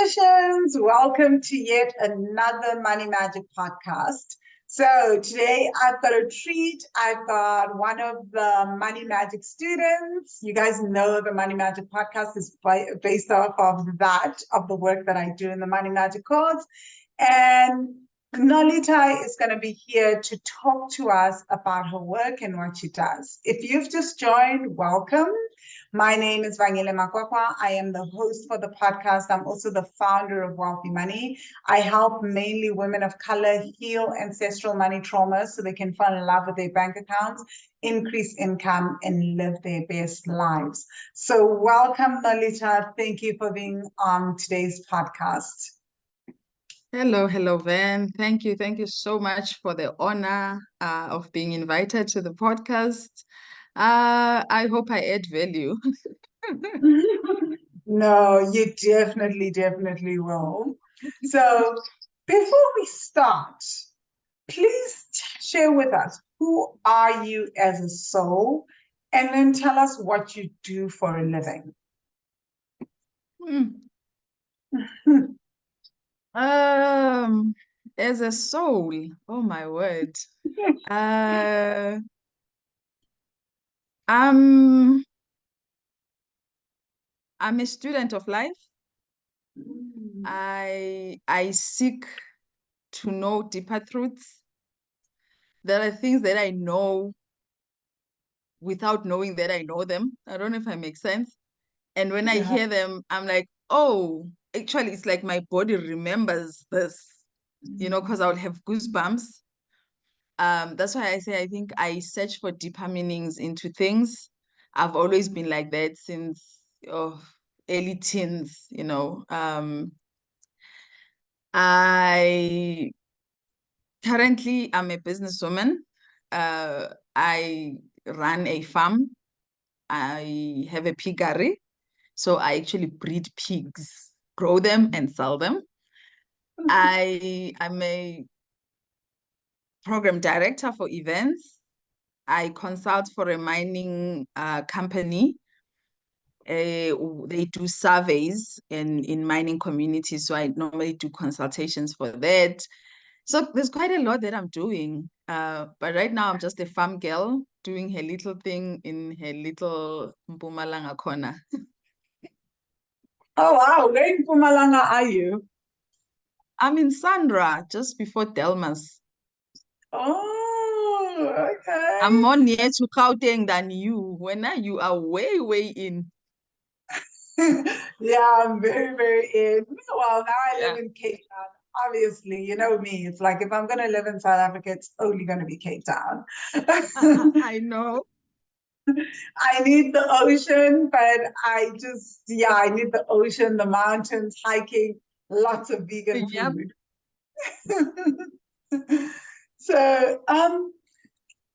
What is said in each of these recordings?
Congratulations. Welcome to yet another Money Magic podcast. So today I've got a treat. I've got one of the Money Magic students. You guys know the Money Magic podcast is based off of the work that I do in the Money Magic course. And Nolitha is going to be here to talk to us about her work and what she does. If you've just joined, welcome. My name is Vangile. I am the host for the podcast. I'm also the founder of Wealthy Money. I help mainly women of color heal ancestral money trauma so they can fall in love with their bank accounts, increase income, and live their best lives. So welcome, Nolitha. Thank you for being on today's podcast. Hello, Van. Thank you so much for the honor of being invited to the podcast. I hope I add value. No, you definitely will. So before we start, please share with us, who are you as a soul? And then tell us what you do for a living. As a soul, oh my word. I'm a student of life. I seek to know deeper truths. There are things that I know without knowing that I know them. I don't know if I make sense. And when I hear them, I'm like, oh, actually, it's like my body remembers this, because I would have goosebumps. That's why I say I think I search for deeper meanings into things. I've always been like that since early teens, I currently am a businesswoman. I run a farm. I have a piggery. So I actually breed pigs, grow them and sell them. I'm a program director for events. I consult for a mining company. They do surveys in mining communities. So I normally do consultations for that. So there's quite a lot that I'm doing. But right now I'm just a farm girl doing her little thing in her little Mpumalanga corner. Oh, wow. Where in Mpumalanga are you? I'm in Sandra, just before Delmas. Oh, okay. I'm more near to Gauteng than you. When you are way in. Yeah, I'm very in. Well, now I live in Cape Town. Obviously, you know me. It's like if I'm going to live in South Africa, it's only going to be Cape Town. I know. I need the ocean, but I need the ocean, the mountains, hiking, lots of vegan food. So,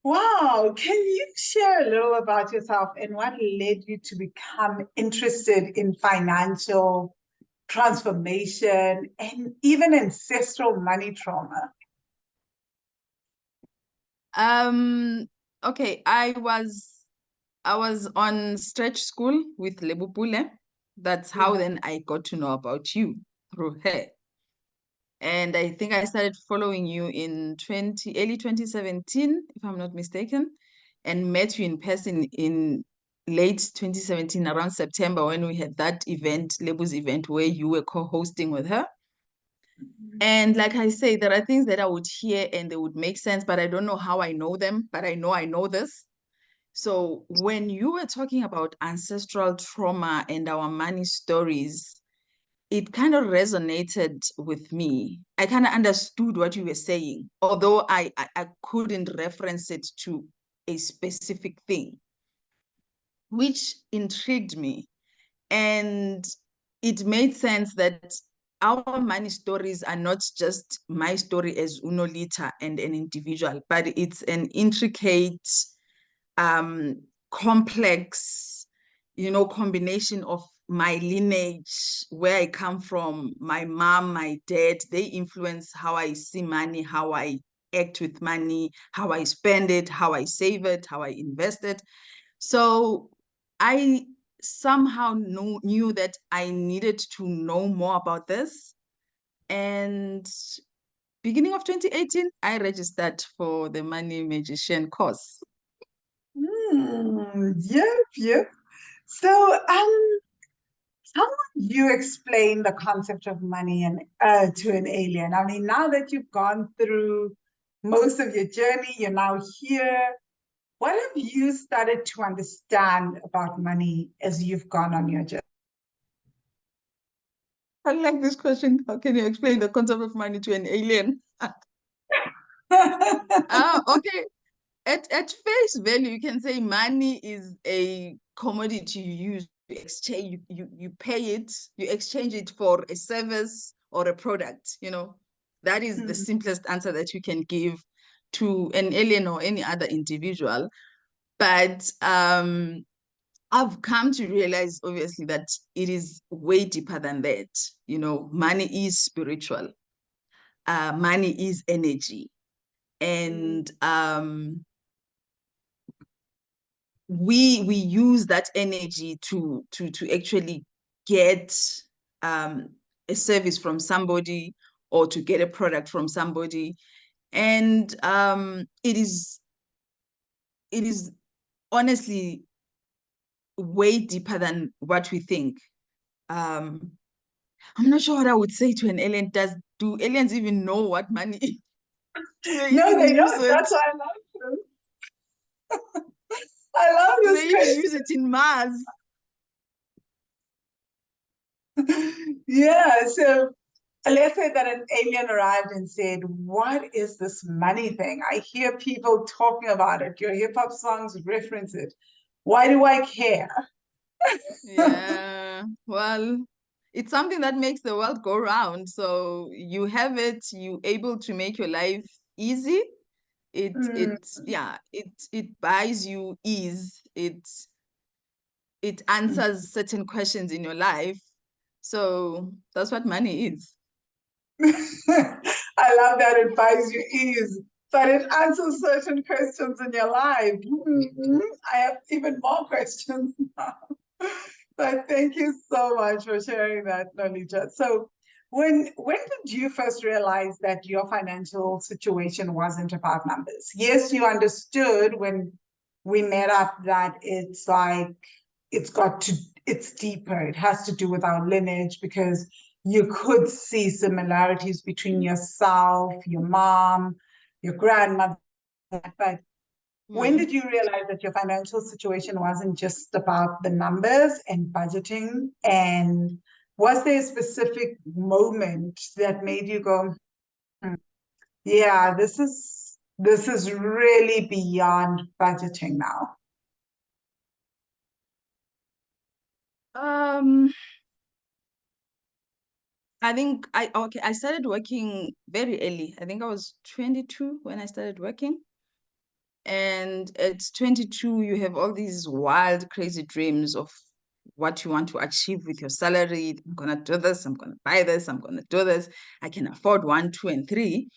wow, can you share a little about yourself and what led you to become interested in financial transformation and even ancestral money trauma? Okay, I was on stretch school with Lebupule. That's how then I got to know about you through her. And I think I started following you in early 2017, if I'm not mistaken, and met you in person in late 2017, around September, when we had that event, Lebu's event, where you were co-hosting with her. And like I say, there are things that I would hear and they would make sense, but I don't know how I know them, but I know this. So when you were talking about ancestral trauma and our money stories, it kind of resonated with me. I kind of understood what you were saying, although I couldn't reference it to a specific thing, which intrigued me. And it made sense that our money stories are not just my story as Unolitha and an individual, but it's an intricate, complex, combination of my lineage, where I come from, my mom, my dad. They influence how I see money, how I act with money, how I spend it, how I save it, how I invest it. So I somehow knew that I needed to know more about this. And beginning of 2018, I registered for the Money Magician course. Yep. So, how would you explain the concept of money and to an alien? I mean, now that you've gone through most of your journey, you're now here. What have you started to understand about money as you've gone on your journey? I like this question. How can you explain the concept of money to an alien? Okay. At face value, you can say money is a commodity you use to exchange. You pay it, you exchange it for a service or a product. That is the simplest answer that you can give to an alien or any other individual. But I've come to realize, obviously, that it is way deeper than that. Money is spiritual. Money is energy. And we use that energy to actually get a service from somebody or to get a product from somebody. And it is honestly way deeper than what we think. I'm not sure what I would say to an alien. Do aliens even know what money is? Do they No, even they use don't. it? That's why I love them. I love Do this they even question. use it in Mars? Yeah, so let's say that an alien arrived and said, "What is this money thing? I hear people talking about it. Your hip hop songs reference it. Why do I care?" Yeah, well, it's something that makes the world go round. So you have it, you able to make your life easy. It buys you ease. It answers certain questions in your life. So that's what money is. I love that it buys you ease, but it answers certain questions in your life. I have even more questions now. But thank you so much for sharing that, Nolitha. So when did you first realize that your financial situation wasn't about numbers? Yes, you understood when we met up that it's like it's deeper. It has to do with our lineage because you could see similarities between yourself, your mom, your grandmother. But when did you realize that your financial situation wasn't just about the numbers and budgeting? And was there a specific moment that made you go, yeah, this is really beyond budgeting now? Um, I think I started working very early. I think I was 22 when I started working. And at 22, you have all these wild, crazy dreams of what you want to achieve with your salary. I'm going to do this. I'm going to buy this. I'm going to do this. I can afford 1, 2, and 3.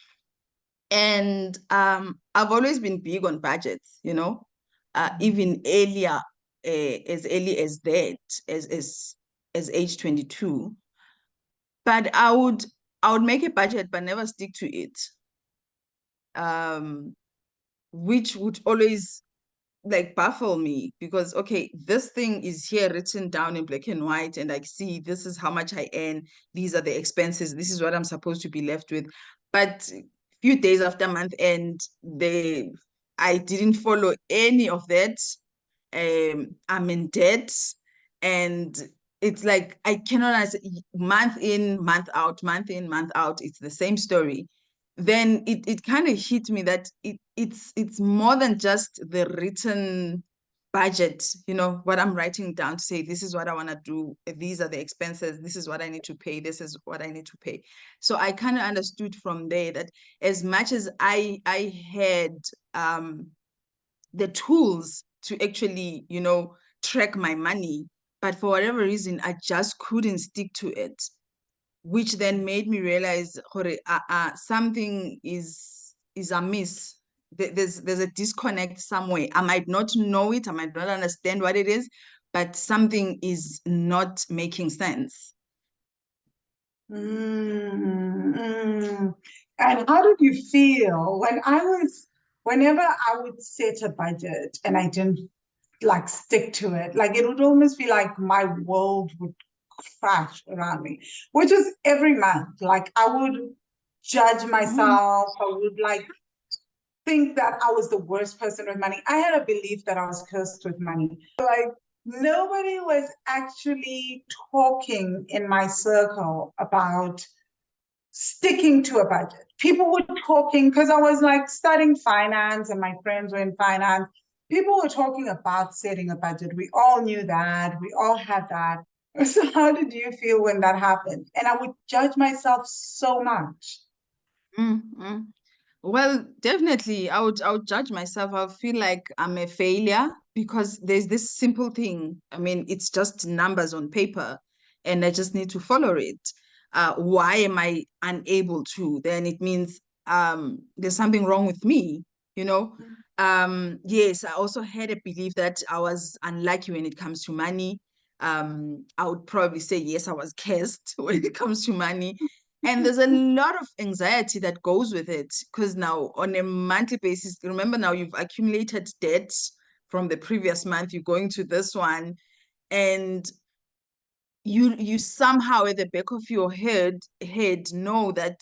And I've always been big on budgets, even earlier, as early as that, as age 22. But I would make a budget, but never stick to it. Which would always like baffle me because okay, this thing is here written down in black and white, and I see this is how much I earn, these are the expenses, this is what I'm supposed to be left with. But few days after month end, I didn't follow any of that. I'm in debt, and it's like I cannot month in, month out, month in, month out, it's the same story. Then it kind of hit me that it's more than just the written budget, what I'm writing down to say, this is what I want to do, these are the expenses, this is what I need to pay, this is what I need to pay. So I kind of understood from there that as much as I had the tools to actually, track my money, but for whatever reason, I just couldn't stick to it, which then made me realize something is amiss. There's a disconnect somewhere. I might not know it, I might not understand what it is, but something is not making sense. And how did you feel whenever I would set a budget and I didn't like stick to it, like it would almost feel like my world would crash around me, which is every month. Like I would judge myself, I would like think that I was the worst person with money. I had a belief that I was cursed with money. Like nobody was actually talking in my circle about sticking to a budget. People were talking because I was like studying finance and my friends were in finance. People were talking about setting a budget. We all knew that. We all had that. So how did you feel when that happened? And I would judge myself so much. Mm-hmm. Well, definitely, I would judge myself. I would feel like I'm a failure because there's this simple thing. I mean, it's just numbers on paper, and I just need to follow it. Why am I unable to? Then it means there's something wrong with me, you know? Yes, I also had a belief that I was unlucky when it comes to money. I would probably say yes, I was cursed when it comes to money. And there's a lot of anxiety that goes with it because now on a monthly basis, remember now you've accumulated debts from the previous month, you're going to this one, and you somehow at the back of your head know that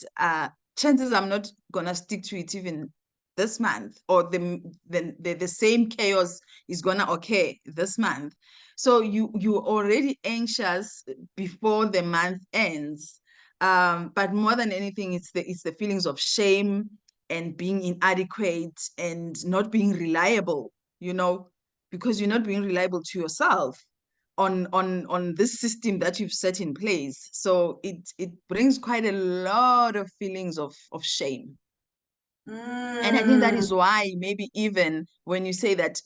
chances I'm not gonna stick to it even this month, or the same chaos is gonna occur this month. So you're already anxious before the month ends. But more than anything, it's the feelings of shame and being inadequate and not being reliable, because you're not being reliable to yourself on this system that you've set in place. So it brings quite a lot of feelings of shame. And I think that is why maybe even when you say that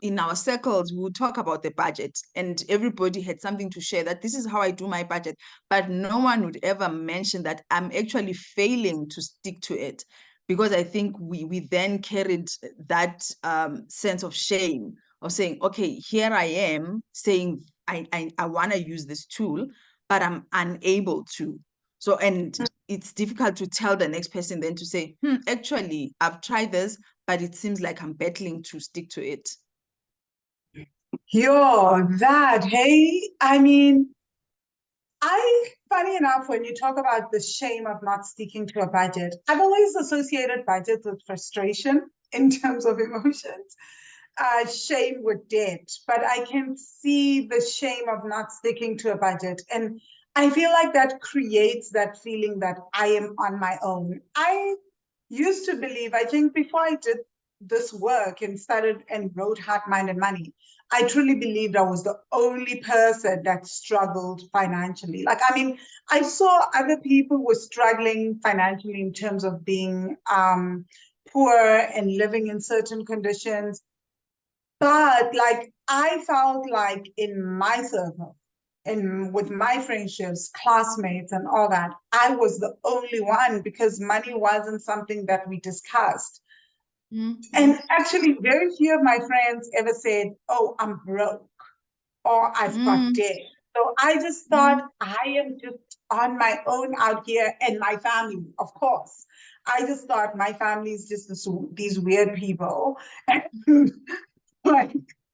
in our circles, we would talk about the budget and everybody had something to share that this is how I do my budget, but no one would ever mention that I'm actually failing to stick to it, because I think we then carried that sense of shame of saying, okay, here I am saying I want to use this tool, but I'm unable to. So, and it's difficult to tell the next person then to say, actually, I've tried this, but it seems like I'm battling to stick to it. Hey, funny enough, when you talk about the shame of not sticking to a budget, I've always associated budgets with frustration in terms of emotions. Shame with debt, but I can see the shame of not sticking to a budget. And I feel like that creates that feeling that I am on my own. I used to believe, I think before I did this work and started and wrote Heart, Mind, and Money, I truly believed I was the only person that struggled financially. I saw other people were struggling financially in terms of being poor and living in certain conditions. But like I felt like in my circle and with my friendships, classmates, and all that, I was the only one because money wasn't something that we discussed. Mm-hmm. And actually, very few of my friends ever said, "Oh, I'm broke," or "I've got debt." So I just thought I am just on my own out here, and my family, of course. I just thought my family is just these weird people. Like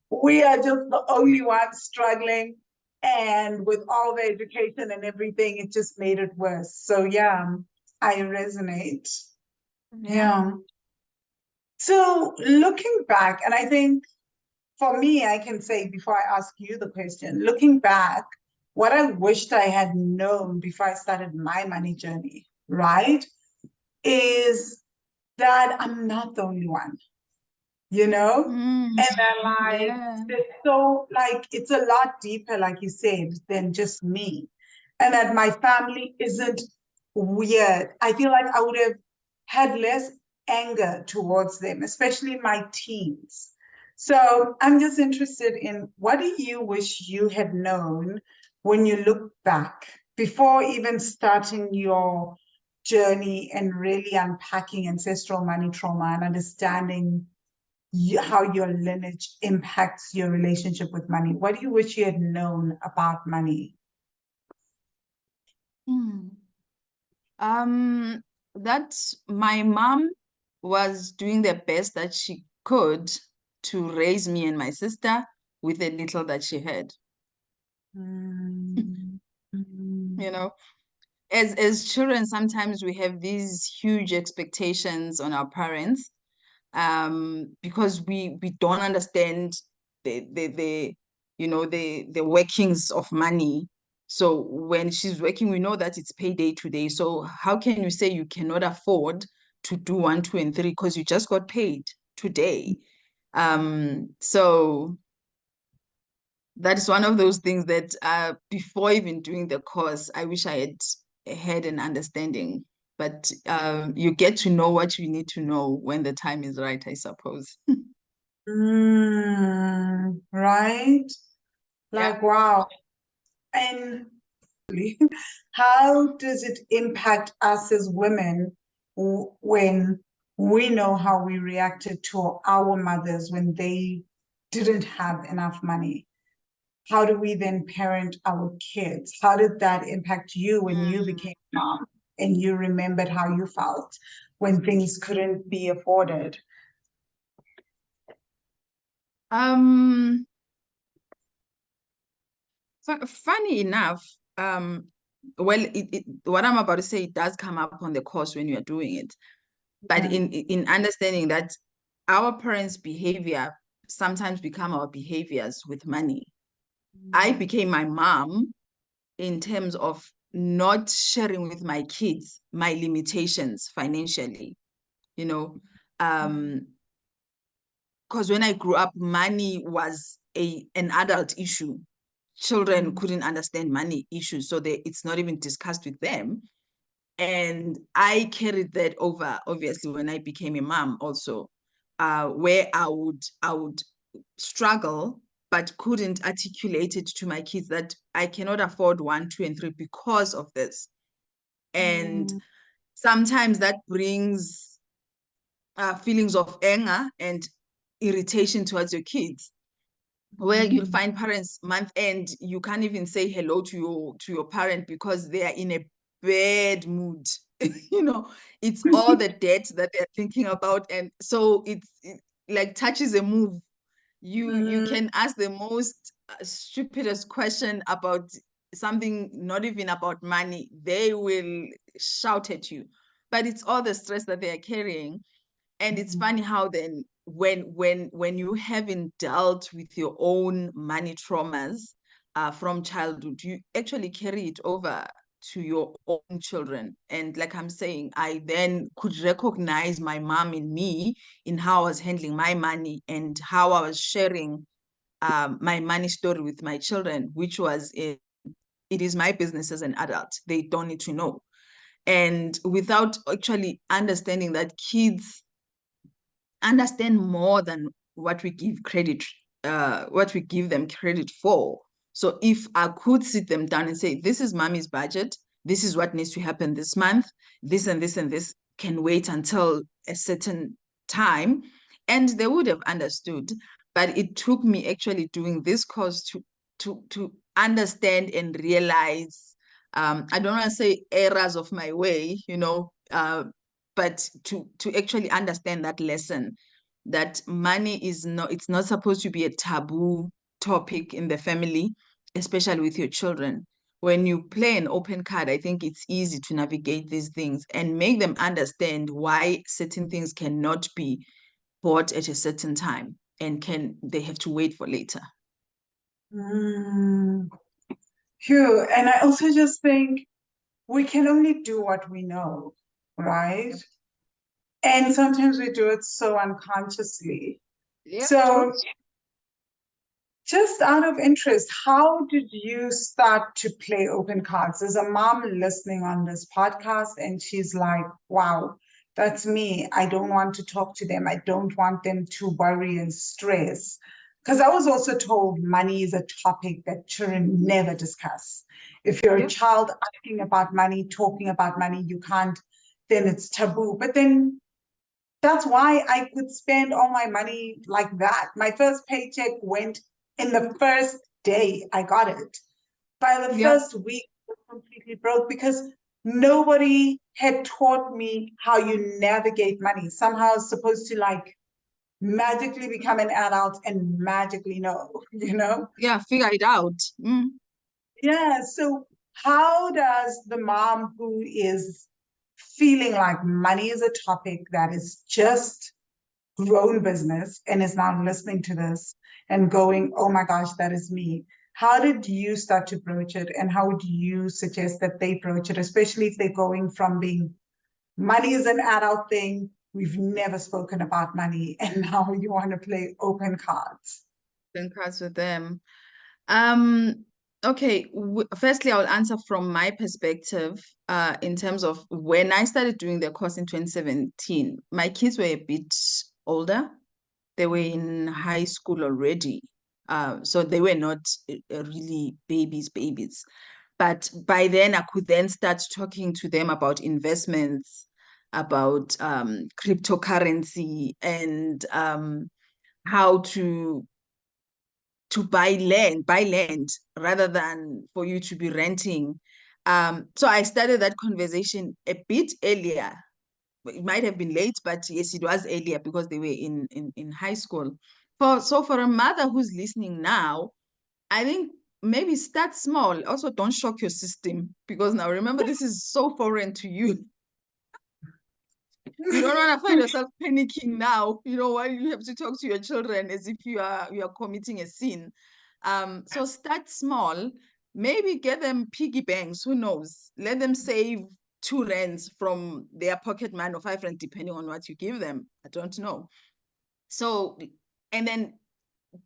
we are just the only ones struggling. And with all the education and everything, it just made it worse. So yeah, I resonate. Yeah. So looking back, and I think for me, I can say before I ask you the question, looking back, what I wished I had known before I started my money journey, right, is that I'm not the only one, you know? And then it's a lot deeper, like you said, than just me. And that my family isn't weird. I feel like I would have had less anger towards them, especially in my teens. So I'm just interested in what do you wish you had known when you look back before even starting your journey and really unpacking ancestral money trauma and understanding how your lineage impacts your relationship with money? What do you wish you had known about money? Hmm. That my mom was doing the best that she could to raise me and my sister with the little that she had. Mm, You know, as children, sometimes we have these huge expectations on our parents, because we don't understand the the workings of money. So when she's working, we know that it's payday today. So how can you say you cannot afford to do one, two, and three because you just got paid today? So that is one of those things that before even doing the course, I wish I had an understanding. But you get to know what you need to know when the time is right, I suppose. right? Yeah. Like, wow. And how does it impact us as women when we know how we reacted to our mothers when they didn't have enough money? How do we then parent our kids? How did that impact you when you became a mom and you remembered how you felt when things couldn't be afforded? Um, Funny enough, well, what I'm about to say, it does come up on the course when you are doing it. But in understanding that our parents' behavior sometimes become our behaviors with money. I became my mom in terms of not sharing with my kids my limitations financially, you know. Because when I grew up, money was an adult issue. Children couldn't understand money issues, so it's not even discussed with them. And I carried that over, obviously, when I became a mom also, where I would struggle, but couldn't articulate it to my kids that I cannot afford one, two, and three because of this. And sometimes that brings feelings of anger and irritation towards your kids, where you'll find parents month end, you can't even say hello to your parent because they are in a bad mood. It's all the debt that they're thinking about, and so it like touches a move. You can ask the most stupidest question about something not even about money, they will shout at you, but it's all the stress that they are carrying. And it's funny how then when you haven't dealt with your own money traumas from childhood, you actually carry it over to your own children. And like I'm saying, I then could recognize my mom in me, in how I was handling my money and how I was sharing my money story with my children, which was it is my business as an adult. They don't need to know. And without actually understanding that kids understand more than what we give credit, what we give them credit for. So if I could sit them down and say, this is mommy's budget, this is what needs to happen this month, this and this and this can wait until a certain time, and they would have understood. But it took me actually doing this course to understand and realize, I don't want to say errors of my way, but to actually understand that lesson, that money is not, it's not supposed to be a taboo topic in the family, especially with your children. When you play an open card, I think it's easy to navigate these things and make them understand why certain things cannot be bought at a certain time and they have to wait for later. Phew. And I also just think we can only do what we know, right? And sometimes we do it so unconsciously. Yeah, true. So, just out of interest, how did you start to play open cards? There's a mom listening on this podcast, and she's like, wow, that's me. I don't want to talk to them. I don't want them to worry and stress. Because I was also told money is a topic that children never discuss. If you're a child asking about money, talking about money, you can't, then it's taboo. But then That's why I could spend all my money like that. My first paycheck went in the first day I got it. By the Yeah. first week, I was completely broke because nobody had taught me how you navigate money. Somehow I was supposed to like magically become an adult and magically know, you know? Yeah, figure it out. Yeah. So how does the mom who is feeling like money is a topic that is just grown business and is now listening to this and going, oh my gosh, that is me. How did you start to broach it? And how would you suggest that they broach it, especially if they're going from being money is an adult thing, we've never spoken about money, and now you want to play open cards? Then cards with them. Um, okay. Firstly, I'll answer from my perspective, in terms of when I started doing the course in 2017, my kids were a bit older. They were in high school already. So they were not really babies. But by then, I could then start talking to them about investments, about cryptocurrency, and how to buy land rather than for you to be renting. So I started that conversation a bit earlier. It might have been late, but yes, it was earlier because they were in high school. For a mother who's listening now, I think maybe start small. Also, don't shock your system, because now remember, this is so foreign to you. You don't want to find yourself panicking now, while you have to talk to your children as if you are committing a sin. So start small. Maybe get them piggy banks. Who knows? Let them save 2 rands from their pocket money or 5 rand, depending on what you give them. I don't know. So, and then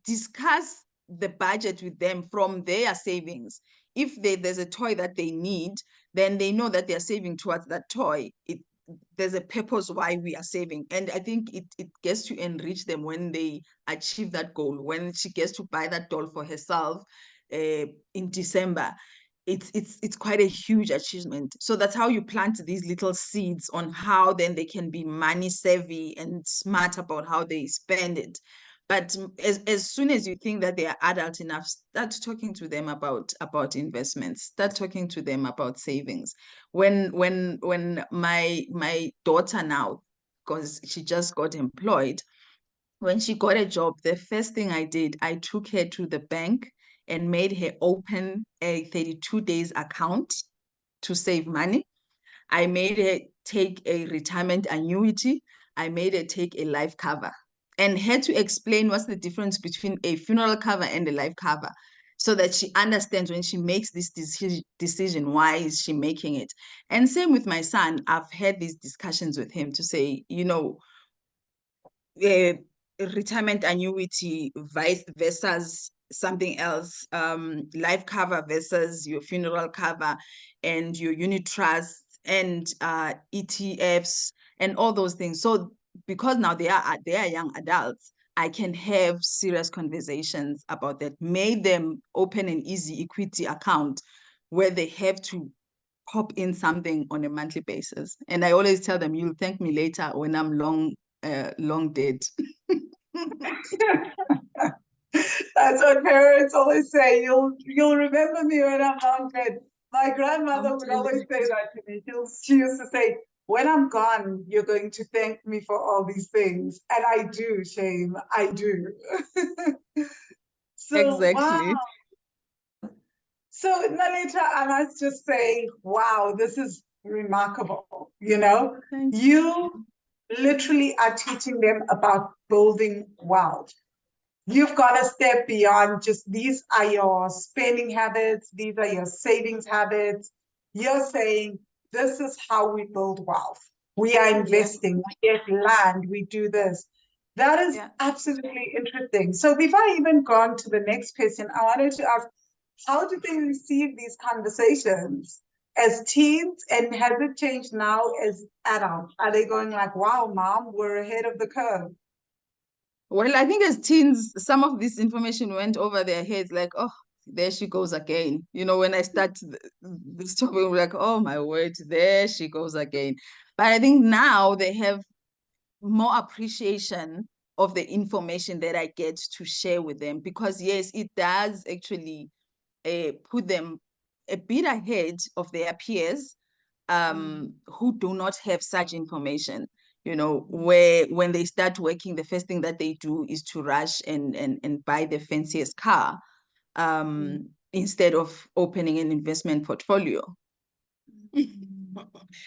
discuss the budget with them from their savings. If there's a toy that they need, then they know that they're saving towards that toy. There's a purpose why we are saving. And I think it gets to enrich them when they achieve that goal. When she gets to buy that doll for herself in December, it's quite a huge achievement. So that's how you plant these little seeds on how then they can be money savvy and smart about how they spend it. But as soon as you think that they are adult enough, start talking to them about investments. Start talking to them about savings. When my daughter now, because she just got employed, when she got a job, the first thing I did, I took her to the bank and made her open a 32 days account to save money. I made her take a retirement annuity. I made her take a life cover, and had to explain what's the difference between a funeral cover and a life cover, so that she understands when she makes this decision, why is she making it. And same with my son. I've had these discussions with him to say, a retirement annuity vice versus something else, life cover versus your funeral cover, and your unit trust, and ETFs, and all those things. So because now they are young adults, I can have serious conversations about that. Made them open an easy equity account where they have to pop in something on a monthly basis. And I always tell them, you'll thank me later when I'm long dead. That's what parents always say. You'll remember me when I'm long dead. My grandmother would always say that to me. She used to say, when I'm gone, you're going to thank me for all these things. And I do, Shame. I do. So, wow. Exactly. So, Nolitha, I must just say, wow, this is remarkable. You know, Thank you literally are teaching them about building wealth. You've got to step beyond just these are your spending habits, these are your savings habits. You're saying this is how we build wealth. We are investing, we get land, we do this. That is absolutely interesting. So before I even go on to the next question, I wanted to ask, how do they receive these conversations as teens, and has it changed now as adults? Are they going like, wow, mom, we're ahead of the curve? Well, I think as teens, some of this information went over their heads, like, oh, there she goes again. When I start this topic, we're like, oh my word, there she goes again. But I think now they have more appreciation of the information that I get to share with them, because yes, it does actually put them a bit ahead of their peers who do not have such information. Where when they start working, the first thing that they do is to rush and buy the fanciest car instead of opening an investment portfolio.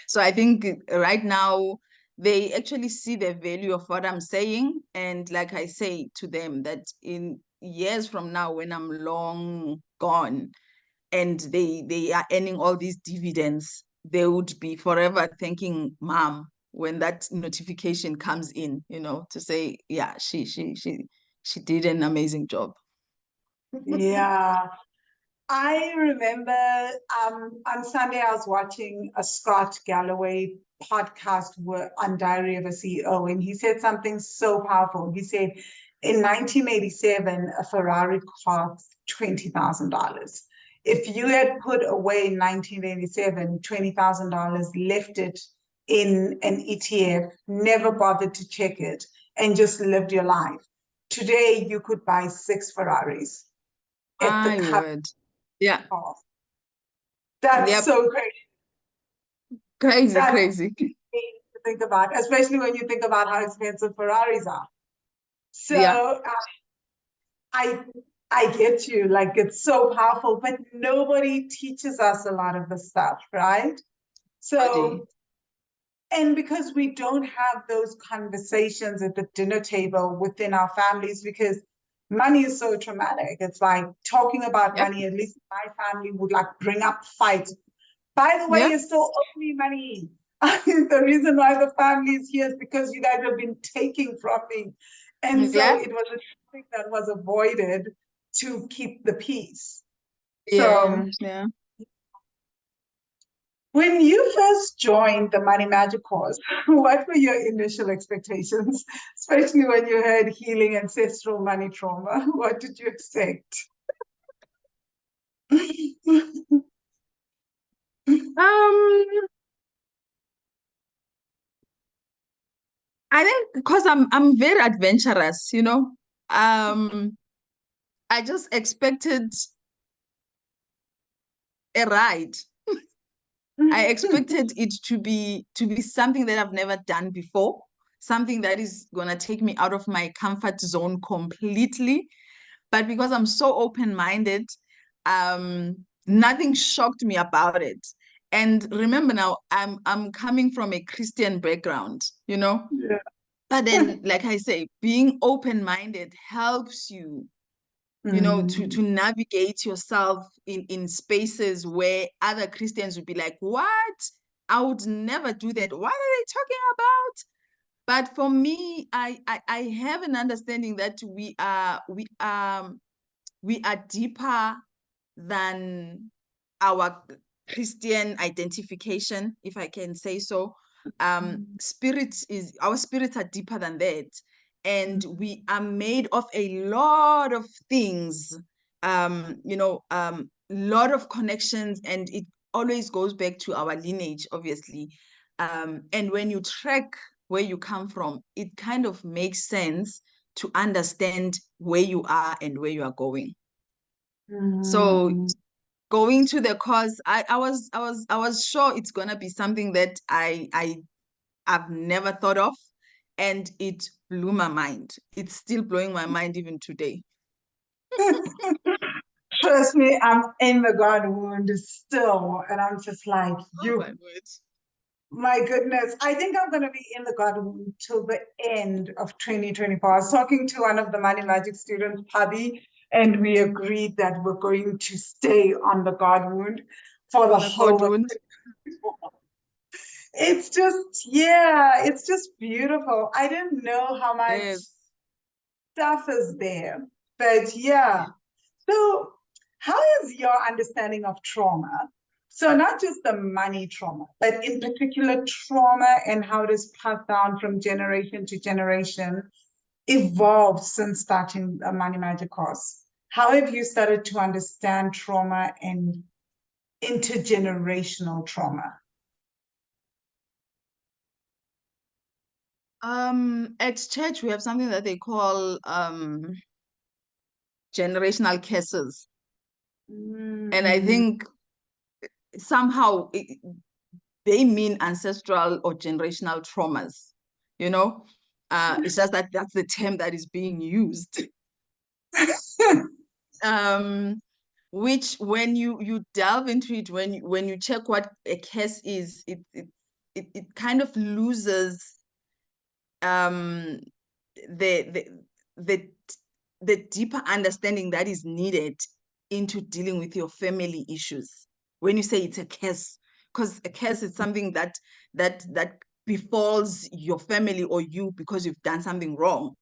So I think right now they actually see the value of what I'm saying. And like I say to them, that in years from now, when I'm long gone and they are earning all these dividends, they would be forever thanking mom when that notification comes in, to say, yeah, she did an amazing job. Yeah. I remember on Sunday I was watching a Scott Galloway podcast on Diary of a CEO, and he said something so powerful. He said, in 1987, a Ferrari cost $20,000. If you had put away in 1987 $20,000, left it in an ETF, never bothered to check it, and just lived your life, today you could buy 6 Ferraris at the would. Yeah. cost. That's so crazy. Crazy. To think about, especially when you think about how expensive Ferraris are. So yeah. I get you, like it's so powerful, but nobody teaches us a lot of the stuff, right? So, and because we don't have those conversations at the dinner table within our families, because money is so traumatic. It's like talking about money, at least my family would like bring up fights. By the way, you still owe me money. The reason why the family is here is because you guys have been taking from me. And so it was a thing that was avoided to keep the peace. So when you first joined the Money Magic course, what were your initial expectations, especially when you heard healing ancestral money trauma? What did you expect? I think because I'm very adventurous, I just expected a ride. I expected it to be something that I've never done before, something that is gonna take me out of my comfort zone completely. But because I'm so open-minded, nothing shocked me about it. And remember now, I'm coming from a Christian background, But then, like I say, being open-minded helps you, to navigate yourself in spaces where other Christians would be like, what? I would never do that. What are they talking about? But for me, I have an understanding that we are deeper than our Christian identification, if I can say so. Our spirits are deeper than that. And we are made of a lot of things, lot of connections, and it always goes back to our lineage, obviously. And when you track where you come from, it kind of makes sense to understand where you are and where you are going. So going to the course, I was sure it's gonna be something that I've never thought of, and it blew my mind. It's still blowing my mind even today. Trust me, I'm in the God wound still, and I'm just like, my goodness, I think I'm going to be in the God wound till the end of 2024. I was talking to one of the Money Magic students, Pabi, and we agreed that we're going to stay on the God wound for the whole of 2024. It's just beautiful. I didn't know how much stuff is there, but yeah. So how is your understanding of trauma? So not just the money trauma, but in particular trauma and how it is passed down from generation to generation evolved since starting a Money Magic course. How have you started to understand trauma and intergenerational trauma? At church, we have something that they call generational curses. And I think somehow they mean ancestral or generational traumas, you know? It's just that that's the term that is being used. Which when you delve into it, when you check what a curse is, it kind of loses um the the the the deeper understanding that is needed into dealing with your family issues when you say it's a curse, because a curse is something that befalls your family or you because you've done something wrong,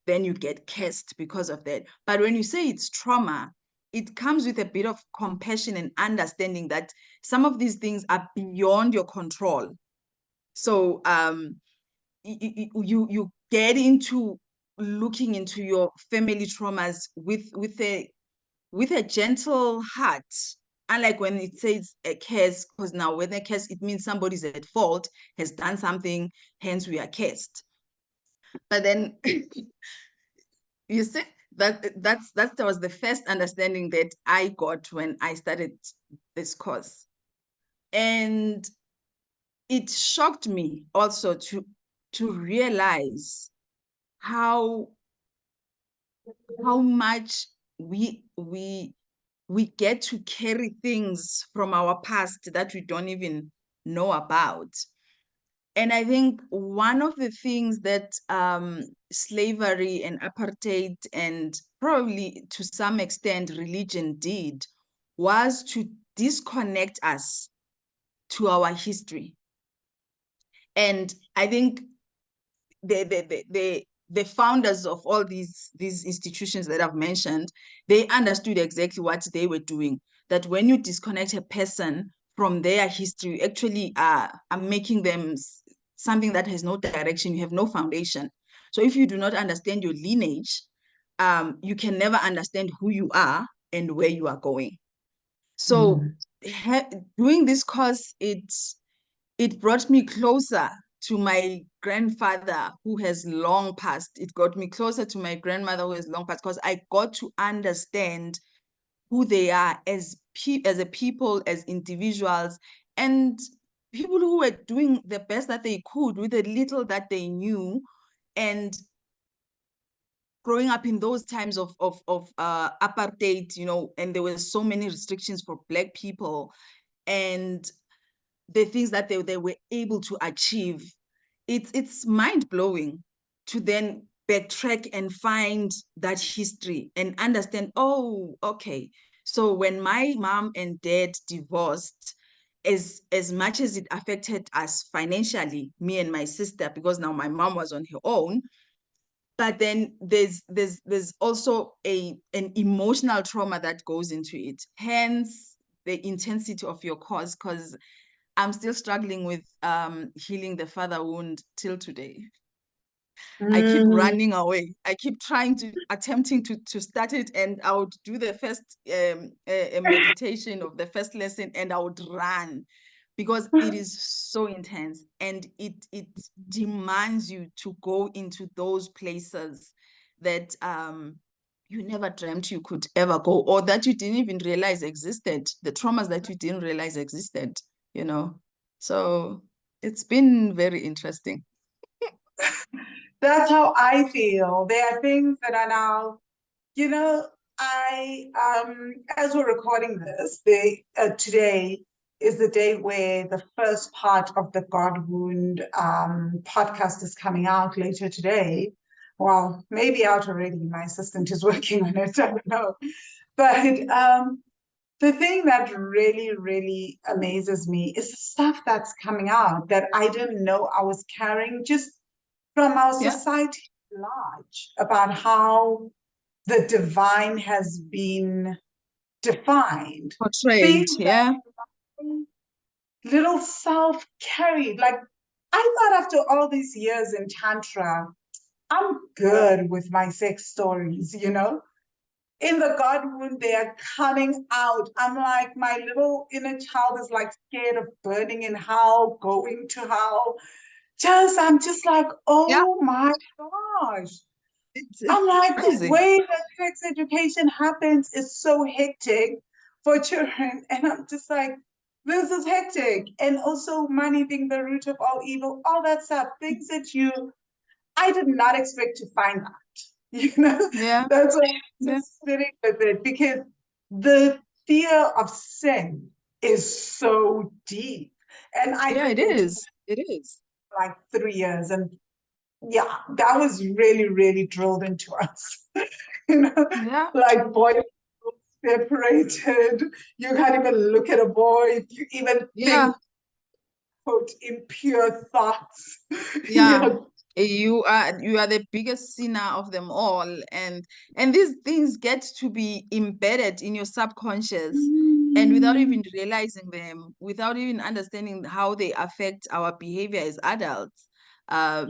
then you get cursed because of that. But when you say it's trauma, it comes with a bit of compassion and understanding that some of these things are beyond your control. So you get into looking into your family traumas with a gentle heart, unlike when it says a curse, because now when a curse, it means somebody's at fault, has done something, hence we are cursed. But then you see that was the first understanding that I got when I started this course. And it shocked me also to realize how much we get to carry things from our past that we don't even know about. And I think one of the things that slavery and apartheid and probably to some extent religion did was to disconnect us to our history. And I think the founders of all these institutions that I've mentioned, they understood exactly what they were doing. That when you disconnect a person from their history, you actually are making them something that has no direction. You have no foundation. So if you do not understand your lineage, you can never understand who you are and where you are going. So doing this course, it brought me closer to my grandfather who has long passed. It got me closer to my grandmother who has long passed, because I got to understand who they are as a people, as individuals, and people who were doing the best that they could with the little that they knew. And growing up in those times of apartheid, and there were so many restrictions for Black people, and the things that they were able to achieve, it's mind-blowing to then backtrack and find that history and understand, oh, okay, so when my mom and dad divorced, as much as it affected us financially, me and my sister, because now my mom was on her own, but then there's also an emotional trauma that goes into it, hence the intensity of your cause, because I'm still struggling with healing the father wound till today. I keep running away. I keep attempting to start it, and I would do the first meditation of the first lesson, and I would run because it is so intense, and it demands you to go into those places that you never dreamt you could ever go, or that you didn't even realize existed, the traumas that you didn't realize existed, So it's been very interesting. That's how I feel. There are things that are now, I as we're recording this, today is the day where the first part of the God Wound podcast is coming out later today. Well, maybe out already. My assistant is working on it. I don't know. But the thing that really, really amazes me is the stuff that's coming out that I didn't know I was carrying, just from our society at large, about how the divine has been defined. Portrayed, Things yeah. little self-carried. Like, I thought after all these years in Tantra, I'm good with my sex stories, In the God wound, they are coming out. I'm like, my little inner child is like scared of burning in hell, going to hell. I'm just like, Yeah, oh my gosh. it's I'm like, the crazy. way that sex education happens is so hectic for children. And I'm just like, this is hectic. And also money being the root of all evil, all that stuff, things that I did not expect to find out. You know, Yeah, that's why I'm yeah, just sitting with it because the fear of sin is so deep. And I yeah, it didn't get to is. It is. like 3 years. And yeah, that was really, really drilled into us. You know, Yeah, like boys separated. You can't even look at a boy. You even yeah, think, quote, impure thoughts. yeah. Yeah. You are the biggest sinner of them all, and these things get to be embedded in your subconscious, and without even realizing them, without even understanding how they affect our behavior as adults,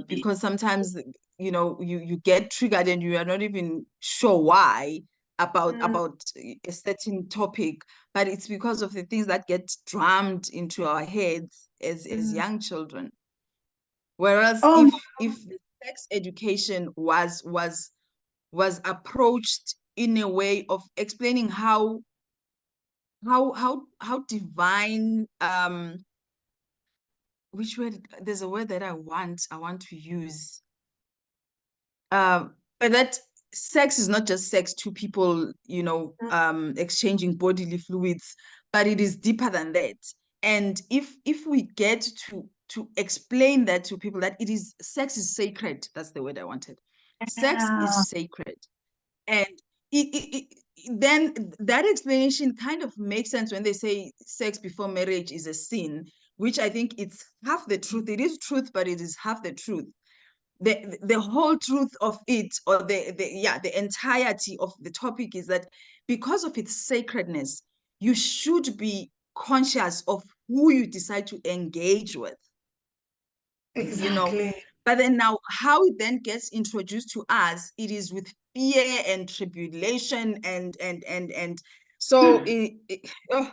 because sometimes you get triggered and you are not even sure why Mm, about a certain topic, but it's because of the things that get drummed into our heads as mm. young children. Whereas Oh, if the sex education was approached in a way of explaining how divine, which word, there's a word that I want to use, but that sex is not just sex, two people exchanging bodily fluids, but it is deeper than that. And if we get to explain that to people, that it is, sex is sacred, that's the word I wanted. Sex yeah. is sacred. And then that explanation kind of makes sense when they say sex before marriage is a sin, which I think it's half the truth. It is truth, but it is half the truth. The whole truth of it, or the entirety of the topic, is that because of its sacredness, you should be conscious of who you decide to engage with, you know. Exactly. But then now, how it then gets introduced to us, it is with fear and tribulation, and so oh,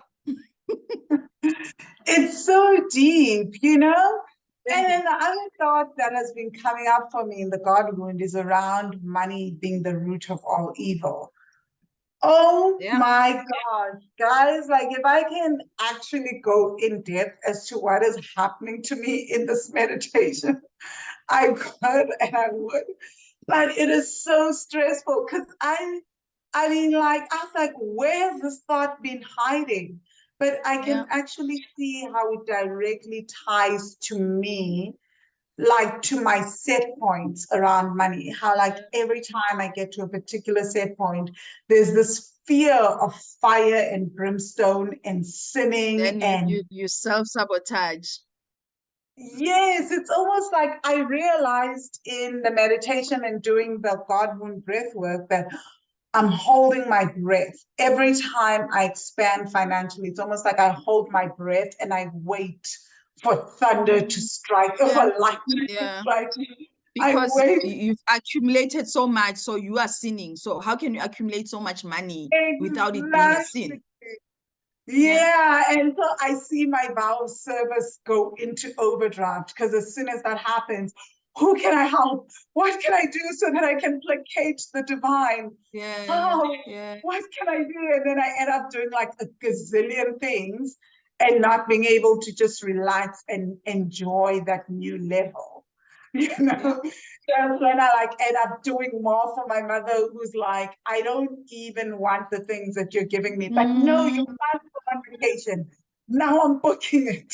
It's so deep, you know? And then very, the other thought that has been coming up for me in the God wound is around money being the root of all evil. Oh yeah, my gosh, guys, like if I can actually go in depth as to what is happening to me in this meditation, I could and I would. But it is so stressful because I mean, like, I was like, where's this thought been hiding? But I yeah, can actually see how it directly ties to me, like to my set points around money. How, like, every time I get to a particular set point, there's this fear of fire and brimstone and sinning then you and you you self-sabotage. yes, it's almost like I realized in the meditation and doing the God wound breath work that I'm holding my breath. Every time I expand financially, it's almost like I hold my breath and I wait for thunder to strike or Yeah, for lightning to yeah, strike. I because wait you've accumulated so much, so you are sinning. So how can you accumulate so much money without it being a exactly. sin? Yeah, Yeah, and so I see my vow of service go into overdraft because as soon as that happens, who can I help? What can I do so that I can placate the divine? yeah, Oh, yeah, what can I do? And then I end up doing like a gazillion things and not being able to just relax and enjoy that new level. You yeah, know, that's when I like end up doing more for my mother, who's like, I don't even want the things that you're giving me, but no, you mm, must go on vacation. Now I'm booking it.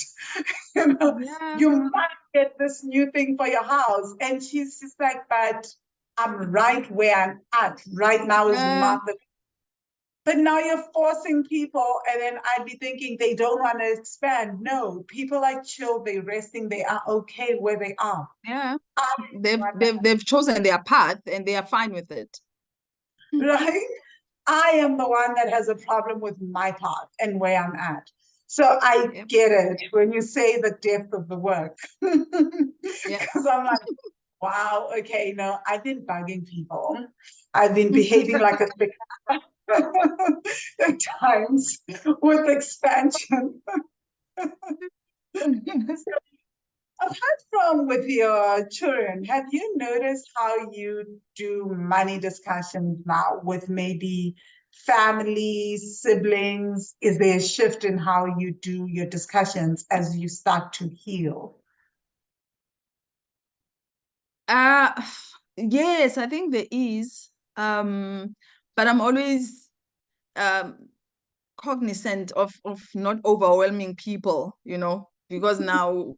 You know, yeah, you must get this new thing for your house. And she's just like, but I'm right where I'm at right now is yeah, not the. But now you're forcing people, and then I'd be thinking they don't want to expand. No, people are chill, they're resting, they are okay where they are. yeah. I They've want they've they've chosen their path and they are fine with it. that, right? I am the one that has a problem with my path and where I'm at. So I Yep, get it when you say the depth of the work. yeah. Because I'm like, wow, okay, no, I've been bugging people. I've been behaving like a thick at times with expansion. Apart from with your children, have you noticed how you do money discussions now with maybe family, siblings? Is there a shift in how you do your discussions as you start to heal? Uh, yes, I think there is. But I'm always cognizant of not overwhelming people, because now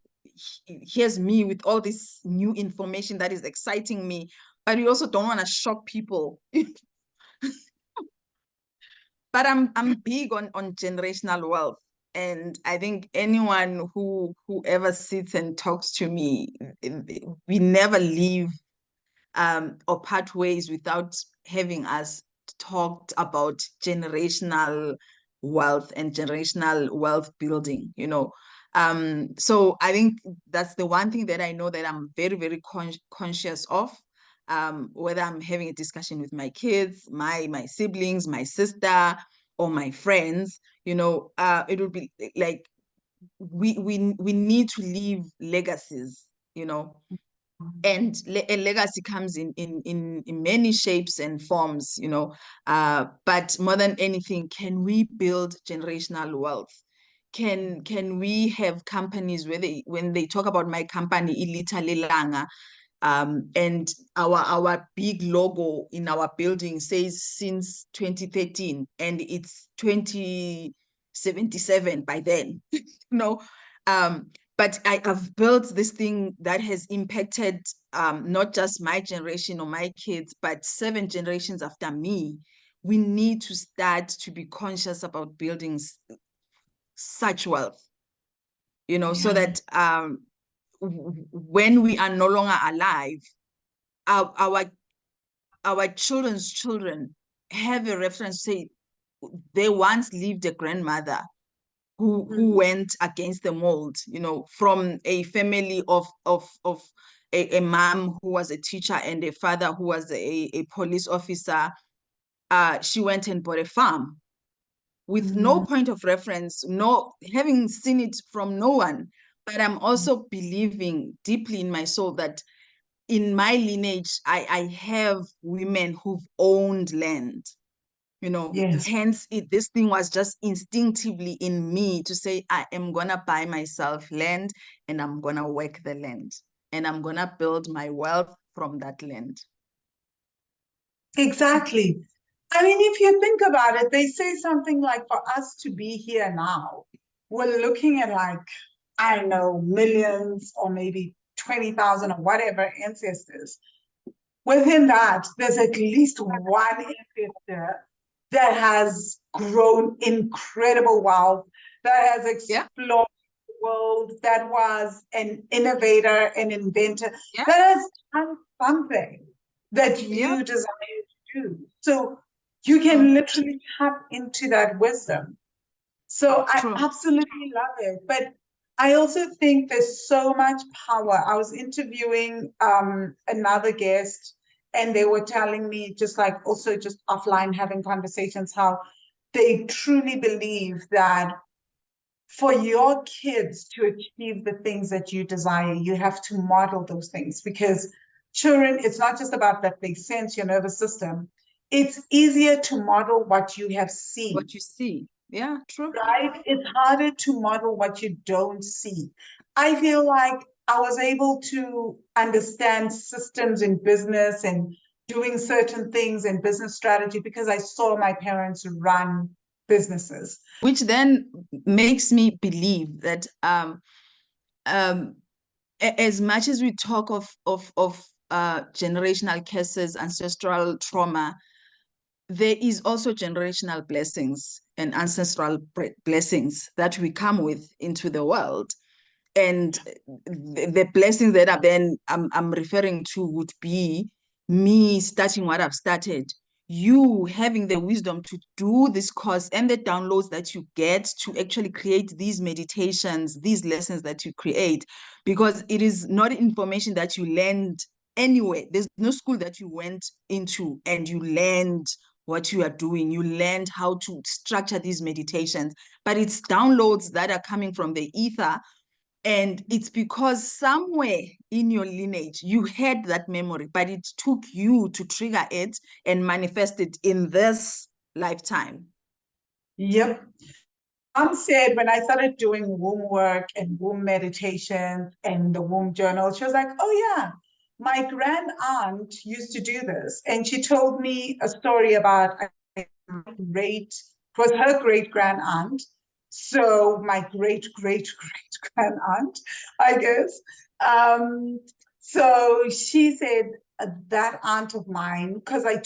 here's me with all this new information that is exciting me, but you also don't want to shock people. But I'm big on generational wealth. And I think anyone whoever sits and talks to me, we never leave or part ways without having us talked about generational wealth and generational wealth building. So I think that's the one thing that I know that I'm very, very conscious of. Whether I'm having a discussion with my kids, my siblings, my sister, or my friends, it would be like we need to leave legacies, and a legacy comes in many shapes and forms, but more than anything, can we build generational wealth? Can we have companies where when they talk about my company, Ilitha Lelanga, and our big logo in our building says since 2013, and it's 2077 by then, but I've built this thing that has impacted not just my generation or my kids, but 7 generations after me. We need to start to be conscious about building such wealth, so that when we are no longer alive, our children's children have a reference, say they once lived a grandmother who went against the mold, from a family of a mom who was a teacher and a father who was a police officer. She went and bought a farm with no point of reference, no having seen it from no one. But I'm also believing deeply in my soul that in my lineage, I have women who've owned land. Yes. Hence this thing was just instinctively in me to say, I am gonna buy myself land and I'm gonna work the land and I'm gonna build my wealth from that land. Exactly. I mean, if you think about it, they say something like for us to be here now, we're looking at like, I don't know, millions or maybe 20,000 or whatever ancestors. Within that, there's at least one ancestor that has grown incredible wealth, that has Yeah. explored the world, that was an innovator, an inventor, Yeah. that has done something that Yeah. you desire to do. So you can literally tap into that wisdom. So I True. absolutely love it. But I also think there's so much power. I was interviewing another guest, and they were telling me, just like also just offline having conversations, how they truly believe that for your kids to achieve the things that you desire, you have to model those things, because children, it's not just about that they sense your nervous system. It's easier to model what you have seen. What you see. Yeah, true. Right? It's harder to model what you don't see. I feel like I was able to understand systems in business and doing certain things in business strategy because I saw my parents run businesses. Which then makes me believe that as much as we talk of generational curses, ancestral trauma, there is also generational blessings and ancestral blessings that we come with into the world. And the blessings that I'm referring to would be me starting what I've started, you having the wisdom to do this course and the downloads that you get to actually create these meditations, these lessons that you create, because it is not information that you learned anywhere. There's no school that you went into and you learned what you are doing. You learned how to structure these meditations, but it's downloads that are coming from the ether And it's because somewhere in your lineage, you had that memory, but it took you to trigger it and manifest it in this lifetime. Yep. Mom said when I started doing womb work and womb meditation and the womb journal, she was like, oh, yeah, my grand aunt used to do this. And she told me a story about it was her great grand aunt. So my great great great grand aunt, I guess. Um, so she said that aunt of mine, because I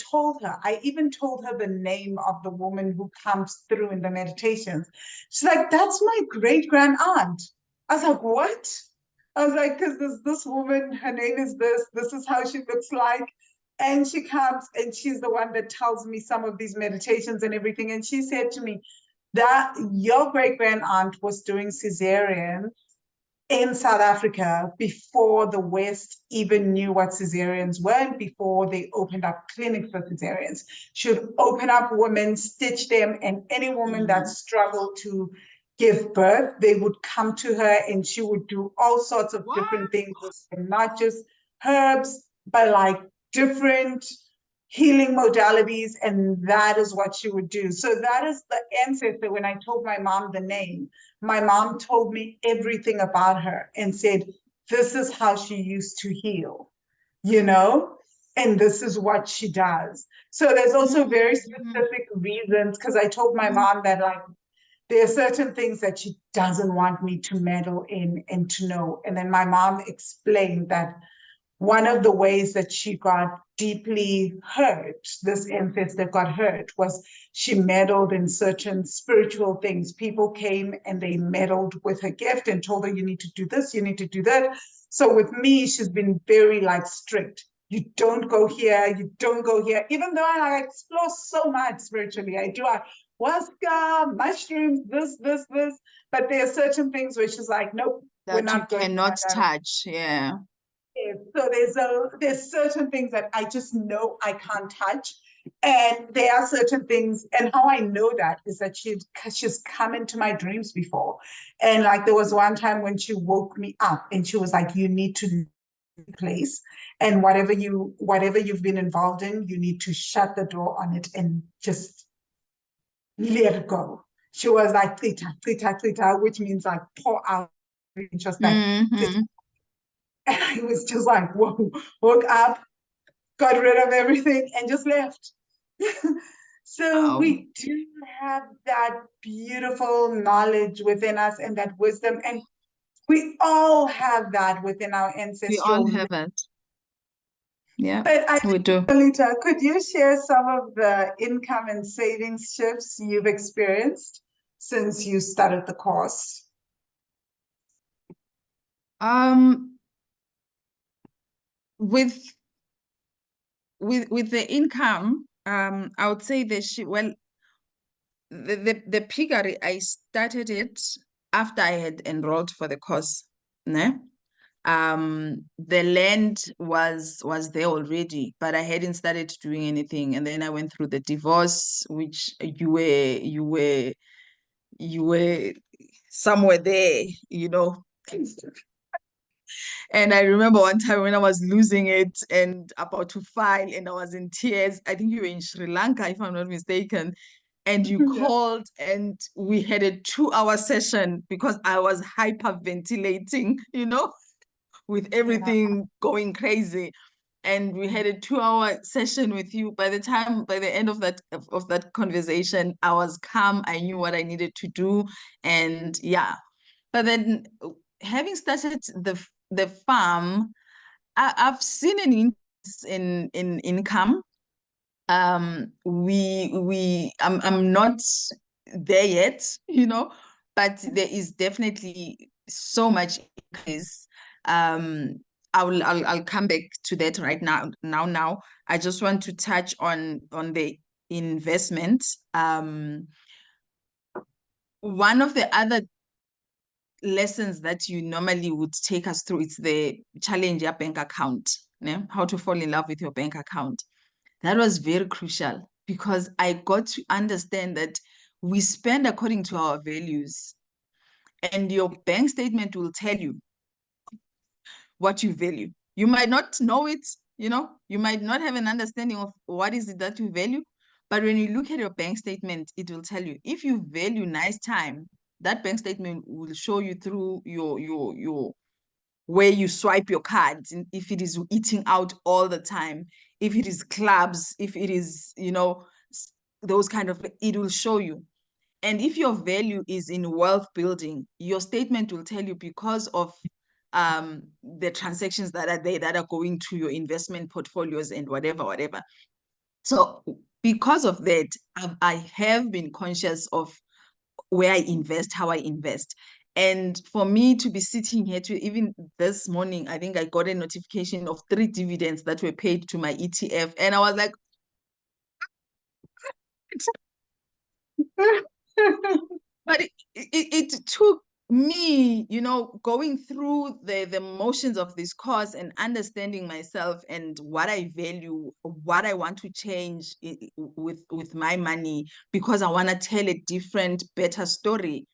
even told her the name of the woman who comes through in the meditations. She's like, that's my great grand aunt. I was like, what? I was like, because there's this woman, her name is this is how she looks like. And she comes and she's the one that tells me some of these meditations and everything. And she said to me that your great grand aunt was doing cesarean in South Africa before the West even knew what cesareans were and before they opened up clinics for cesareans. She would open up women, stitch them, and any woman that struggled to give birth, they would come to her and she would do all sorts of different things, and not just herbs, but like different healing modalities, and that is what she would do. So that is the ancestor. When I told my mom the name, my mom told me everything about her and said, this is how she used to heal, you know, and this is what she does. So there's also very specific reasons, because I told my mom that, like, there are certain things that she doesn't want me to meddle in and to know. And then my mom explained that one of the ways that she got deeply hurt, this ancestor got hurt, was she meddled in certain spiritual things. People came and they meddled with her gift and told her, you need to do this, you need to do that. So with me, she's been very like strict. You don't go here, you don't go here. Even though I explore so much spiritually, I do ayahuasca, mushrooms, this. But there are certain things where she's like, nope, we're That you not going cannot there. touch. Yeah. So there's certain things that I just know I can't touch. And there are certain things, and how I know that is that she's come into my dreams before. And like there was one time when she woke me up and she was like, you need to leave the place, and whatever you've been involved in, you need to shut the door on it and just let it go. She was like, "Klita, klita, klita," which means like pour out, just like this. And I was just like, whoa, woke up, got rid of everything, and just left. So we do have that beautiful knowledge within us and that wisdom, and we all have that within our We ancestral. all have it. Yeah, But we do. Nolitha, could you share some of the income and savings shifts you've experienced since you started the course? Um, with the income, I would say that the piggery, I started it after I had enrolled for the course. Ne? The land was there already, but I hadn't started doing anything. And then I went through the divorce, which you were somewhere there, you know. And I remember one time when I was losing it and about to file and I was in tears. I think you were in Sri Lanka, if I'm not mistaken. And you called and we had a 2-hour session because I was hyperventilating, you know, with everything going crazy. And we had a 2-hour session with you. By the end of that conversation, I was calm. I knew what I needed to do. And yeah. But then having started the farm, I've seen an increase in income. I'm not there yet, you know, but there is definitely so much increase. I'll come back to that right now. Now, I just want to touch on the investment. One of the other lessons that you normally would take us through, it's the challenge your bank account, how to fall in love with your bank account. That was very crucial because I got to understand that we spend according to our values. and your bank statement will tell you what you value. You might not know it, you might not have an understanding of what is it that you value, but when you look at your bank statement, it will tell you. If you value nice time, that bank statement will show you through your where you swipe your cards, and if it is eating out all the time, if it is clubs, if it is, those kind of, it will show you. And if your value is in wealth building, your statement will tell you because of the transactions that are there that are going to your investment portfolios and whatever. So because of that, I have been conscious of where I invest, how I invest. And for me to be sitting here to even this morning, I think I got a notification of 3 dividends that were paid to my ETF. And I was like, but it took me, going through the motions of this course and understanding myself and what I value, what I want to change with my money, because I want to tell a different, better story.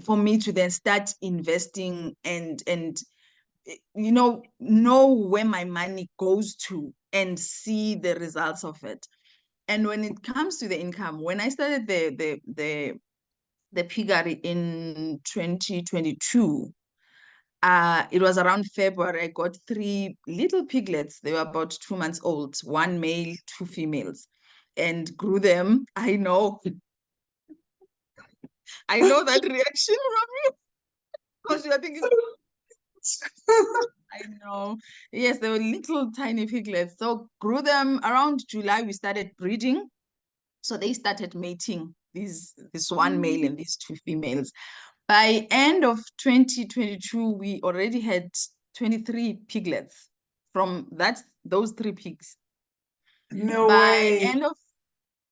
For me to then start investing and know where my money goes to and see the results of it. And when it comes to the income, when I started the piggery in 2022, it was around February. I got 3 little piglets. They were about 2 months old, 1 male, 2 females, and grew them. I know that reaction from you, because you're thinking, I know. Yes, they were little tiny piglets. So grew them around July. We started breeding. So they started mating, this 1 male and these 2 females. By end of 2022, we already had 23 piglets from those 3 pigs. No way.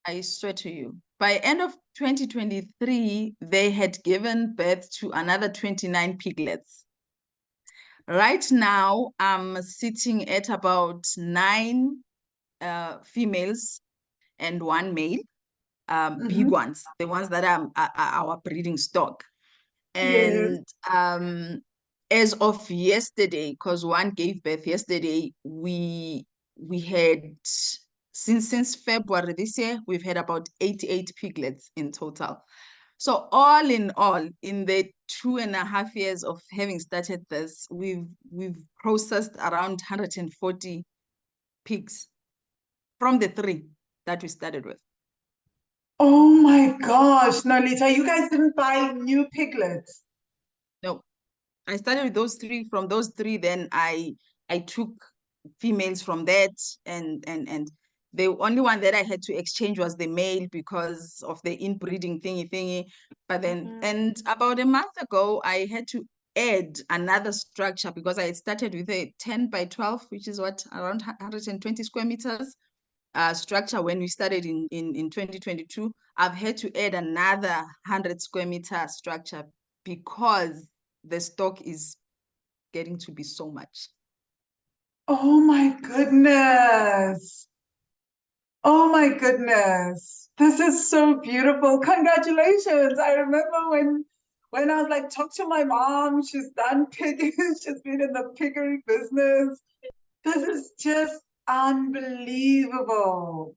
I swear to you, by end of 2023, they had given birth to another 29 piglets. Right now, I'm sitting at about 9 females and 1 male, big ones, the ones that are our breeding stock. And as of yesterday, because 1 gave birth yesterday, we had, since February this year, we've had about 88 piglets in total. So all in all, in the 2.5 years of having started this, we've processed around 140 pigs from the 3 that we started with. Oh my gosh, Nolitha, you guys didn't buy new piglets? No, I started with those 3. From those 3, then I took females from that, and the only one that I had to exchange was the male because of the inbreeding thingy. But then, and about a month ago, I had to add another structure because I had started with a 10 by 12, which is what, around 120 square meters structure when we started in 2022. I've had to add another 100 square meter structure because the stock is getting to be so much. Oh my goodness. Oh my goodness. This is so beautiful. Congratulations. I remember when I was like, talk to my mom. She's done pigging. She's been in the piggery business. This is just unbelievable.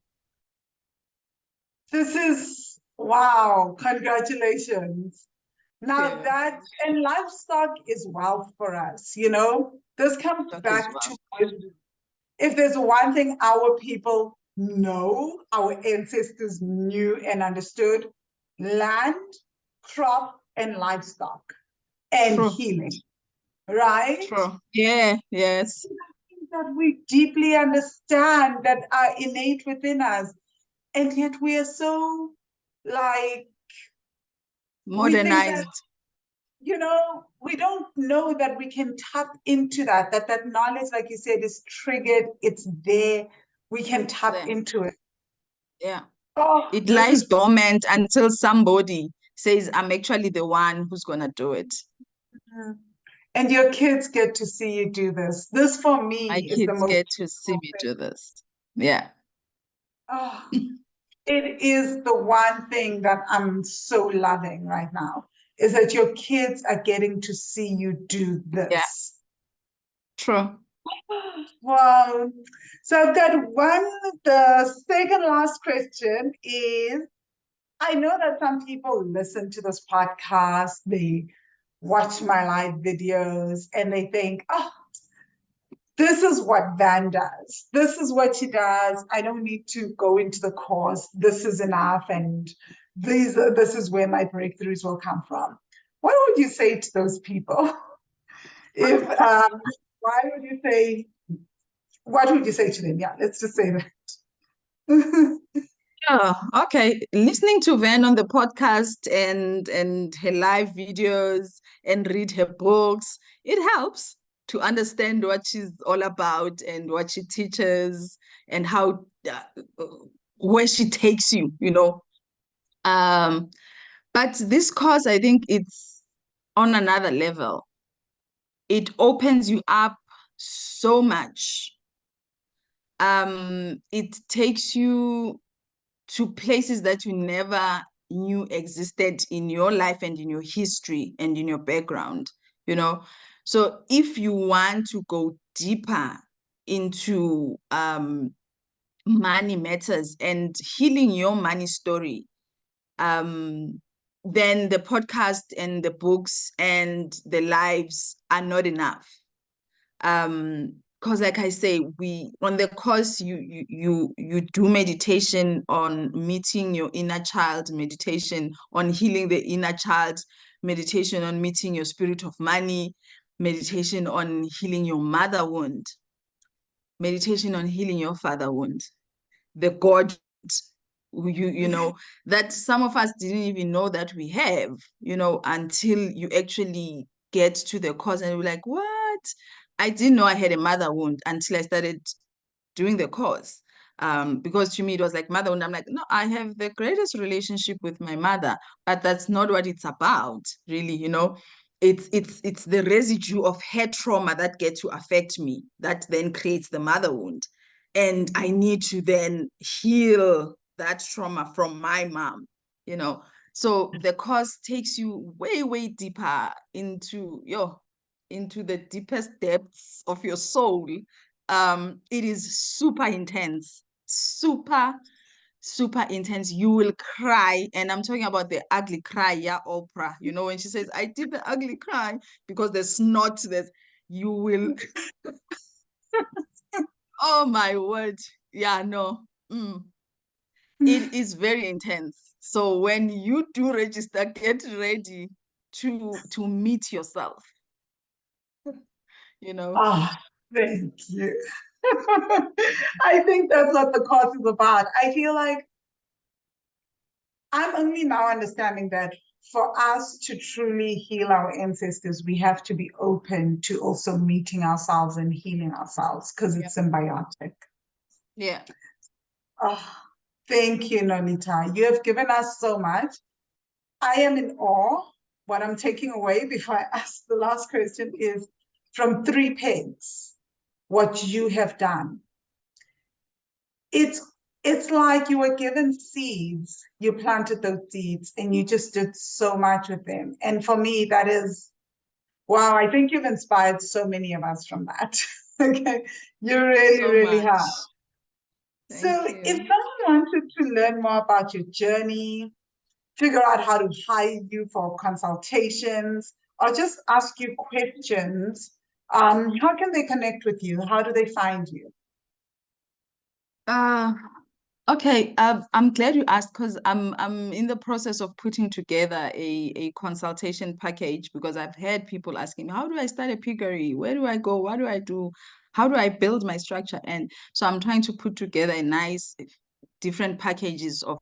This is wow. Congratulations. Now and livestock is wealth for us, This comes back to if there's one thing our people know, our ancestors knew and understood: land, crop, and livestock, and healing, right? True. Yeah, yes. That we deeply understand, that are innate within us, and yet we are so like modernized. We don't know that we can tap into that knowledge, like you said, is triggered. It's there. We can tap into it. Yeah. Oh, it lies dormant until somebody says, I'm actually the one who's going to do it. And your kids get to see you do this. This for me My is the most. kids get to see me do this. Yeah. Oh, it is the one thing that I'm so loving right now. is that your kids are getting to see you do Yeah, this. true. Wow. So I've got the second last question is, I know that some people listen to this podcast, they watch my live videos, and they think, oh, this is what Van does. This is what she does. I don't need to go into the course. This is enough. And this is where my breakthroughs will come from. What would you say to those people? If why would you say what would you say to them? Yeah, let's just say that. Yeah, okay. Listening to Van on the podcast and her live videos and read her books, it helps to understand what she's all about and what she teaches and how where she takes you, you know. But this course, I think it's on another level. It opens you up so much. It takes you to places that you never knew existed in your life and in your history and in your background, you know. So if you want to go deeper into money matters and healing your money story, then the podcast and the books and the lives are not enough. Because like I say, we on the course you do meditation on meeting your inner child, meditation on healing the inner child, meditation on meeting your spirit of money, meditation on healing your mother wound, meditation on healing your father wound, the God you know that some of us didn't even know that we have, you know, until you actually get to the course and you're like, what? I didn't know I had a mother wound until I started doing the course. Because to me it was like mother wound. I'm like, no, I have the greatest relationship with my mother, but that's not what it's about, really, you know. It's the residue of her trauma that gets to affect me that then creates the mother wound. And I need to then heal that trauma from my mom, you know. So the course takes you way, way deeper into the deepest depths of your soul. It is super intense, super, super intense. You will cry. And I'm talking about the ugly cry, yeah, Oprah. You know, when she says, I did the ugly cry because there's snot, you will, oh my word. Yeah, no. It is very intense. So when you do register, get ready to meet yourself, you know. Ah, thank you. I think that's what the course is about. I feel like I'm only now understanding that for us to truly heal our ancestors, we have to be open to also meeting ourselves and healing ourselves because it's symbiotic. Yeah. Oh, thank you, Nolitha. You have given us so much. I am in awe. What I'm taking away before I ask the last question is from 3 pegs, what you have done. It's it's like you were given seeds, you planted those seeds, and you just did so much with them. And for me, that is wow, I think you've inspired so many of us from that. Okay. You really, So really have. much. So Thank if you. someone wanted to learn more about your journey, figure out how to hire you for consultations, or just ask you questions, how can they connect with you? How do they find you? Uh, okay. I'm glad you asked because I'm in the process of putting together a consultation package because I've had people asking me, how do I start a piggery? Where do I go? What do I do? How do I build my structure? And so I'm trying to put together a nice different packages of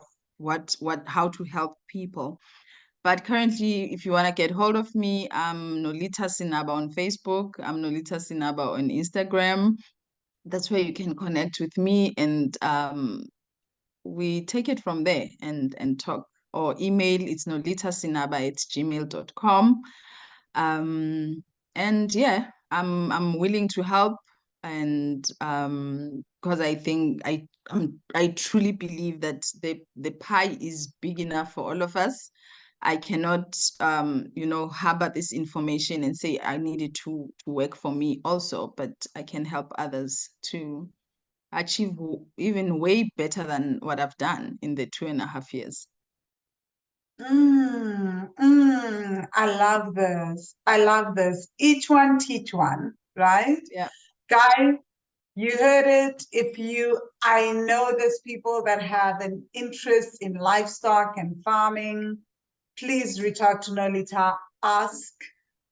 how to help people. But currently, if you want to get hold of me, I'm Nolitha Sinaba on Facebook. I'm Nolitha Sinaba on Instagram. That's where you can connect with me, and we take it from there and talk. Or email, it's nolithasinaba@gmail.com. And yeah, I'm willing to help, and because I think I truly believe that the pie is big enough for all of us. I cannot, harbor this information and say I need it to work for me also, but I can help others to achieve even way better than what I've done in the 2.5 years. I love this. I love this. Each one teach one, right? Yeah. Guys, you heard it. I know there's people that have an interest in livestock and farming. Please reach out to Nolitha, ask,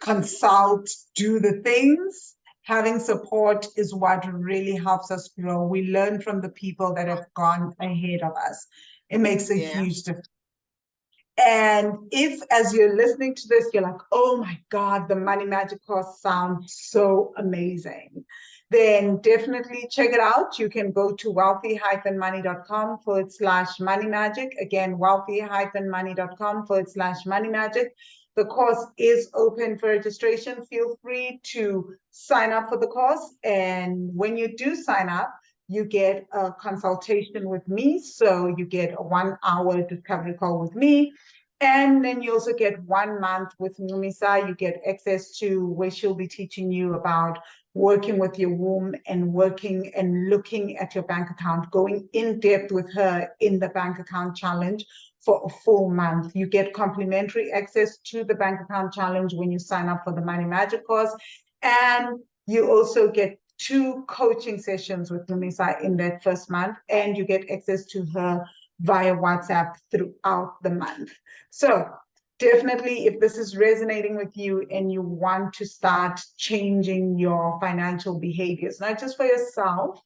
consult, do the things. Having support is what really helps us grow. We learn from the people that have gone ahead of us. It makes a huge difference. And if, as you're listening to this, you're like, oh my God, the Money Magic course sounds so amazing, then definitely check it out. You can go to wealthy-money.com/money magic. Again, wealthy-money.com/money magic. The course is open for registration. Feel free to sign up for the course. And when you do sign up, you get a consultation with me. So you get a 1-hour discovery call with me. And then you also get 1 month with Nolitha. You get access to where she'll be teaching you about working with your womb and working and looking at your bank account, going in depth with her in the bank account challenge for a full month. You get complimentary access to the bank account challenge when you sign up for the Money Magic course. And you also get 2 coaching sessions with Nolitha in that first month, and you get access to her via WhatsApp throughout the month. So definitely, if this is resonating with you and you want to start changing your financial behaviors, not just for yourself,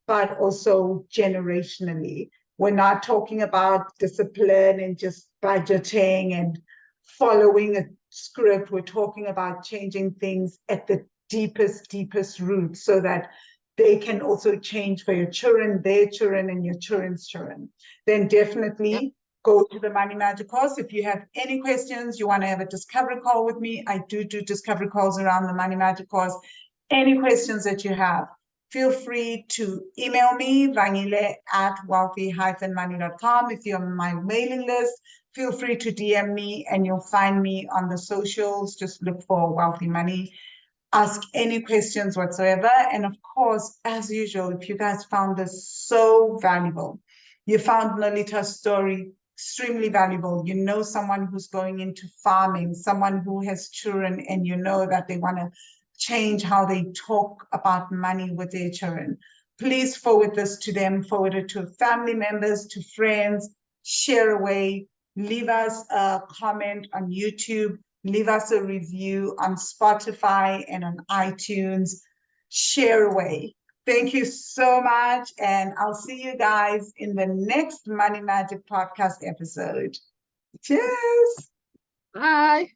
but also generationally. We're not talking about discipline and just budgeting and following a script. We're talking about changing things at the deepest root so that they can also change for your children, their children, and your children's children. Then definitely go to the Money Magic course. If you have any questions, you want to have a discovery call with me, I do discovery calls around the Money Magic course. Any questions that you have, feel free to email me, vangile@wealthy-money.com. If you're on my mailing list, feel free to DM me and you'll find me on the socials. Just look for Wealthy Money. Ask any questions whatsoever. And of course, as usual, if you guys found this so valuable, you found Nolitha's story extremely valuable, you know someone who's going into farming, someone who has children, and you know that they want to change how they talk about money with their children, please forward this to them, forward it to family members, to friends, share away, leave us a comment on YouTube, leave us a review on Spotify and on iTunes, share away. Thank you so much. And I'll see you guys in the next Money Magic podcast episode. Cheers. Bye.